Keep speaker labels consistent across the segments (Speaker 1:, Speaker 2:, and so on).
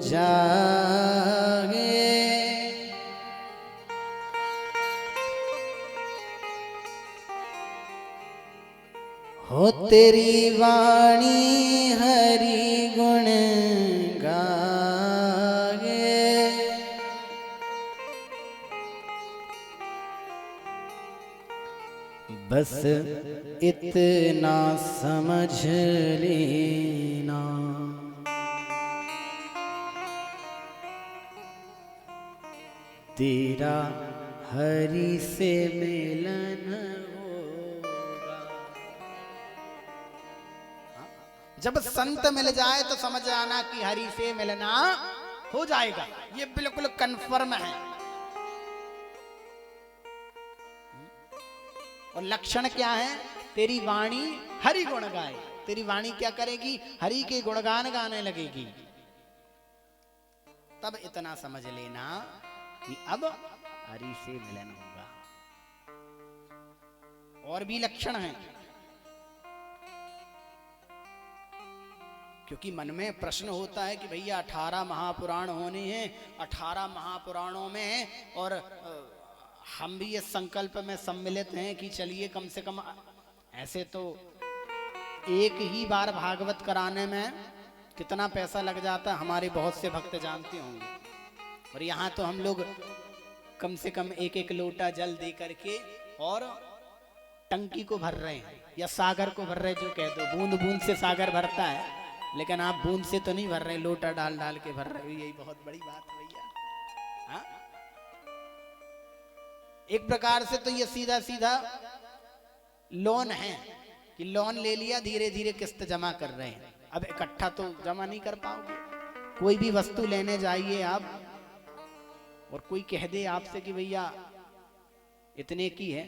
Speaker 1: जागे हो तेरी वाणी हरि गुण गागे। बस इतना समझ लेना तेरा हरि से मिलन होगा। जब संत मिल जाए तो समझ आना कि हरि से मिलना हो जाएगा, ये बिल्कुल कन्फर्म है। और लक्षण क्या है? तेरी वाणी हरि गुण गाए। तेरी वाणी क्या करेगी? हरि के गुणगान गाने लगेगी। तब इतना समझ लेना कि अब हरि से मिलन होगा। और भी लक्षण हैं, क्योंकि मन में प्रश्न होता है कि भैया 18 महापुराण होने हैं, 18 महापुराणों में, और हम भी इस संकल्प में सम्मिलित हैं कि चलिए कम से कम, ऐसे तो एक ही बार भागवत कराने में कितना पैसा लग जाता है, हमारे बहुत से भक्त जानते होंगे। और यहाँ तो हम लोग कम से कम एक एक लोटा जल दे करके और टंकी को भर रहे हैं, या सागर को भर रहे, जो कह दो। बूंद बूंद से सागर भरता है, लेकिन आप बूंद से तो नहीं भर रहे, लोटा डाल डाल के भर रहे हो। यही बहुत बड़ी बात है भैया। हाँ, एक प्रकार से तो ये सीधा सीधा लोन है कि लोन ले लिया, धीरे धीरे किस्त जमा कर रहे हैं। अब इकट्ठा तो जमा नहीं कर पाओगे। कोई भी वस्तु लेने जाइए आप, और कोई कह दे आपसे कि भैया इतने की है,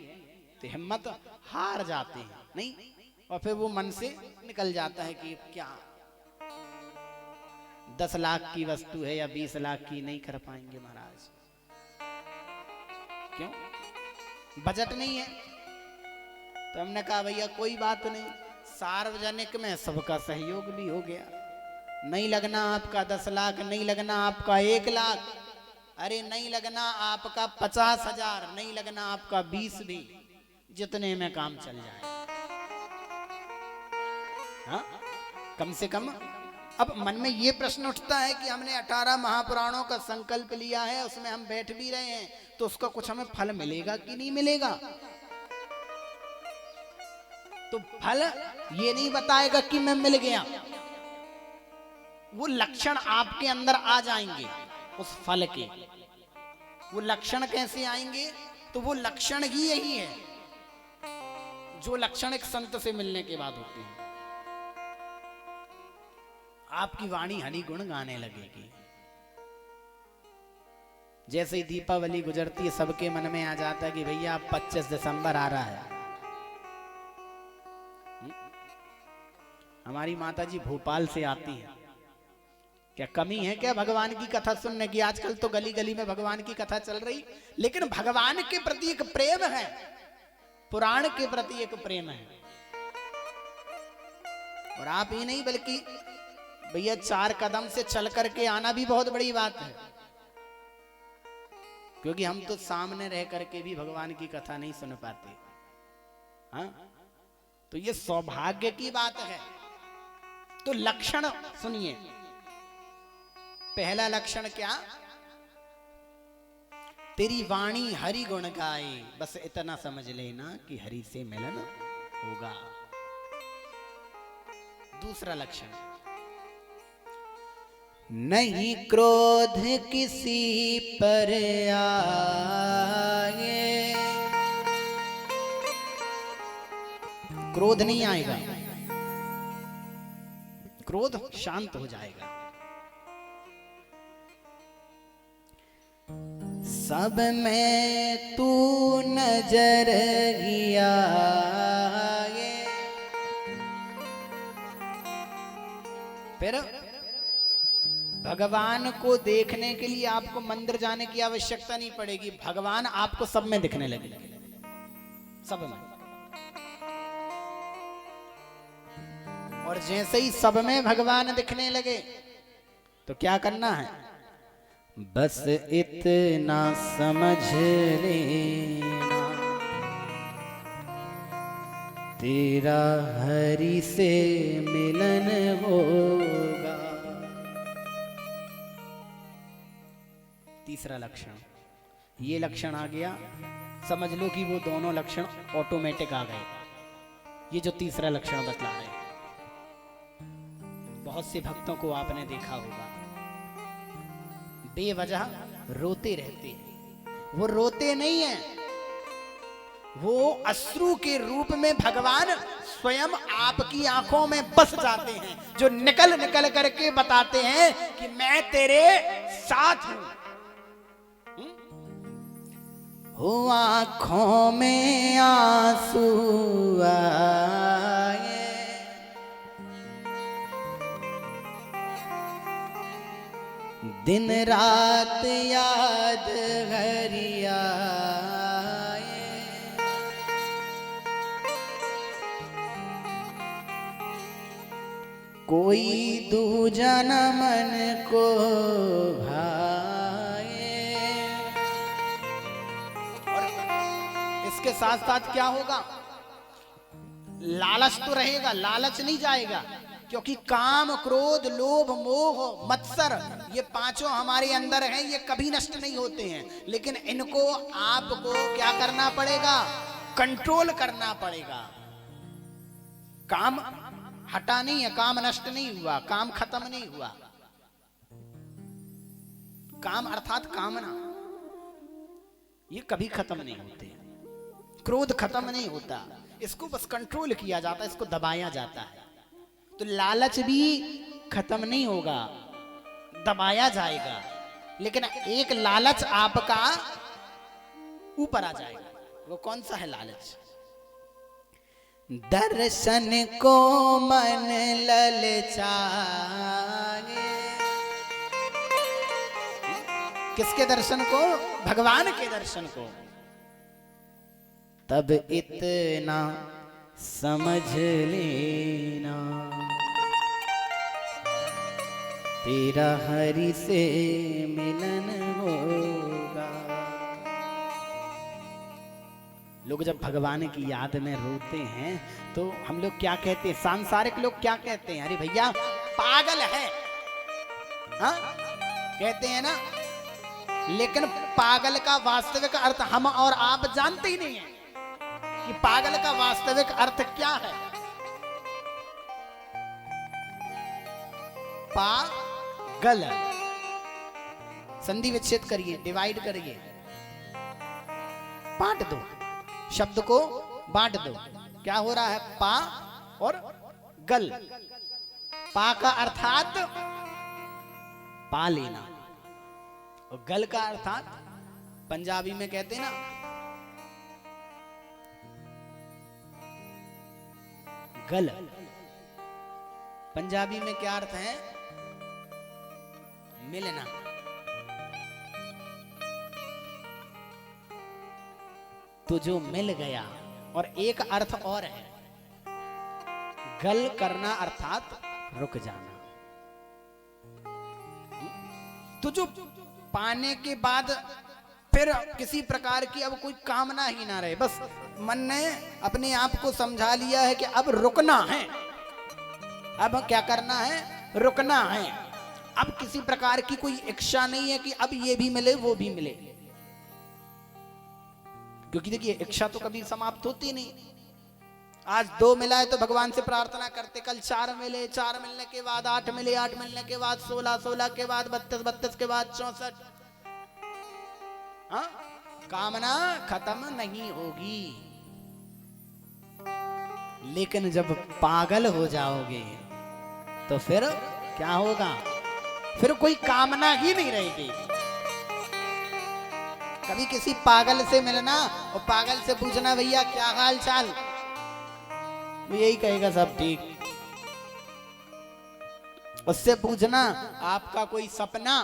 Speaker 1: तो हिम्मत हार जाते हैं, नहीं, और फिर वो मन से निकल जाता है कि क्या 10 लाख की वस्तु है या 20 लाख की, नहीं कर पाएंगे महाराज। क्यों? बजट नहीं है। तो हमने कहा भैया कोई बात नहीं, सार्वजनिक में सबका सहयोग भी हो गया। नहीं लगना आपका 10 लाख, नहीं लगना आपका 1 लाख, अरे नहीं लगना आपका 50,000, नहीं लगना आपका 20 भी, जितने में काम चल जाए। हाँ, कम से कम अब मन में ये प्रश्न उठता है कि हमने 18 महापुराणों का संकल्प लिया है, उसमें हम बैठ भी रहे हैं, तो उसका कुछ हमें फल मिलेगा कि नहीं मिलेगा? तो फल ये नहीं बताएगा कि मैं मिल गया, वो लक्षण आपके अंदर आ जाएंगे उस फल के। वो लक्षण कैसे आएंगे? तो वो लक्षण ही यही है जो लक्षण एक संत से मिलने के बाद होते हैं। आपकी वाणी हरि गुण गाने लगेगी। जैसे ही दीपावली गुजरती है, सबके मन में आ जाता है कि भैया अब 25 दिसंबर आ रहा है। हमारी माता जी भोपाल से आती हैं, क्या कमी है क्या भगवान की कथा सुनने की? आजकल तो गली गली में भगवान की कथा चल रही, लेकिन भगवान के प्रति एक प्रेम है, पुराण के प्रति एक प्रेम है। और आप ही नहीं, बल्कि भैया 4 कदम से चल करके आना भी बहुत बड़ी बात है, क्योंकि हम तो सामने रह करके भी भगवान की कथा नहीं सुन पाते। हाँ, तो ये सौभाग्य की बात है। तो लक्षण सुनिए। पहला लक्षण क्या? तेरी वाणी हरि गुण गाए। बस इतना समझ लेना कि हरि से मिलन होगा। दूसरा लक्षण, नहीं क्रोध किसी पर आए। क्रोध नहीं आएगा, क्रोध शांत हो जाएगा। सब में तू नजर गया। फिर भगवान को देखने के लिए आपको मंदिर जाने की आवश्यकता नहीं पड़ेगी, भगवान आपको सब में दिखने लगेंगे, सब में। और जैसे ही सब में भगवान दिखने लगे, तो क्या करना है? बस इतना समझ लेना, तेरा हरि से मिलन होगा। तीसरा लक्षण, ये लक्षण आ गया, समझ लो कि वो दोनों लक्षण ऑटोमेटिक आ गए। ये जो तीसरा लक्षण बतला रहे, बहुत से भक्तों को आपने देखा होगा बेवजह रोते रहते हैं। वो रोते नहीं हैं, वो अश्रु के रूप में भगवान स्वयं आपकी आंखों में बस जाते हैं, जो निकल निकल करके बताते हैं कि मैं तेरे साथ हूं। हो आंखों में आंसू आए, दिन रात याद हरि आए, कोई दूजा न मन को भाए। और इसके साथ साथ क्या होगा? लालच तो रहेगा, लालच नहीं जाएगा, क्योंकि काम, क्रोध, लोभ, मोह, मत्सर, ये पांचों हमारे अंदर हैं, ये कभी नष्ट नहीं होते हैं। लेकिन इनको आपको क्या करना पड़ेगा? कंट्रोल करना पड़ेगा। काम हटा नहीं है, काम नष्ट नहीं हुआ, काम खत्म नहीं हुआ। काम अर्थात कामना, ये कभी खत्म नहीं होते। क्रोध खत्म नहीं होता, इसको बस कंट्रोल किया जाता है, इसको दबाया जाता है। तो लालच भी खत्म नहीं होगा, दबाया जाएगा, लेकिन एक लालच आपका ऊपर आ जाएगा। वो कौन सा है लालच? दर्शन को मन ललचाए। किसके दर्शन को? भगवान के दर्शन को। तब इतना समझ लेना, तेरा हरि से मिलन होगा। लोग जब भगवान की याद में रोते हैं तो हम लोग क्या कहते हैं? सांसारिक लोग क्या कहते हैं? अरे भैया पागल है, हाँ कहते हैं ना। लेकिन पागल का वास्तविक अर्थ हम और आप जानते ही नहीं है कि पागल का वास्तविक अर्थ क्या है। पागल, संधि विच्छेद करिए, डिवाइड करिए, बांट दो, शब्द को बांट दो। क्या हो रहा है? पा और गल। पा का अर्थात पा लेना, और गल का अर्थात पंजाबी में कहते हैं ना, गल। पंजाबी में क्या अर्थ है? मिलना। तो जो मिल गया, और एक अर्थ और है, गल करना अर्थात रुक जाना। तो जो पाने के बाद फिर किसी प्रकार की अब कोई कामना ही ना रहे, बस मन ने अपने आप को समझा लिया है कि अब रुकना है, अब क्या करना है? रुकना है। अब किसी प्रकार की कोई इच्छा नहीं है कि अब ये भी मिले वो भी मिले, क्योंकि देखिए इच्छा तो कभी समाप्त होती नहीं। आज 2 मिला है तो भगवान से प्रार्थना करते, कल 4 मिले, 4 मिलने के बाद 8 मिले, 8 मिलने के बाद 16, 16 के बाद 32, 32 के बाद 64। हाँ, कामना खत्म नहीं होगी। लेकिन जब पागल हो जाओगे तो फिर क्या होगा? फिर कोई कामना ही नहीं रहेगी। कभी किसी पागल से मिलना और पागल से पूछना, भैया क्या हाल चाल, वो यही कहेगा सब ठीक। उससे पूछना आपका कोई सपना,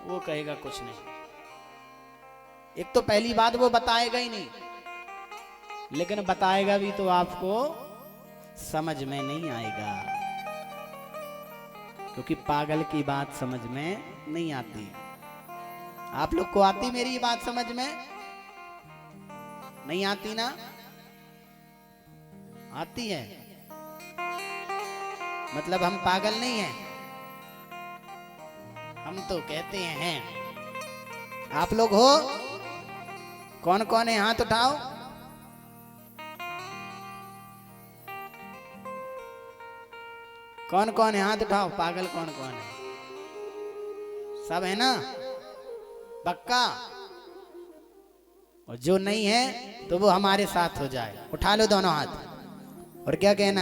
Speaker 1: वो कहेगा कुछ नहीं। एक तो पहली बात वो बताएगा ही नहीं, लेकिन बताएगा भी तो आपको समझ में नहीं आएगा। क्योंकि पागल की बात समझ में नहीं आती। आप लोग को आती मेरी बात समझ में? नहीं आती ना? आती है। मतलब हम पागल नहीं हैं, हम तो कहते हैं। आप लोग हो? कौन कौन है हाथ उठाओ। कौन कौन है हाथ उठाओ। पागल कौन कौन है? सब है ना? पक्का? और जो नहीं है तो वो हमारे साथ हो जाए। उठा लो दोनों हाथ। और क्या कहना?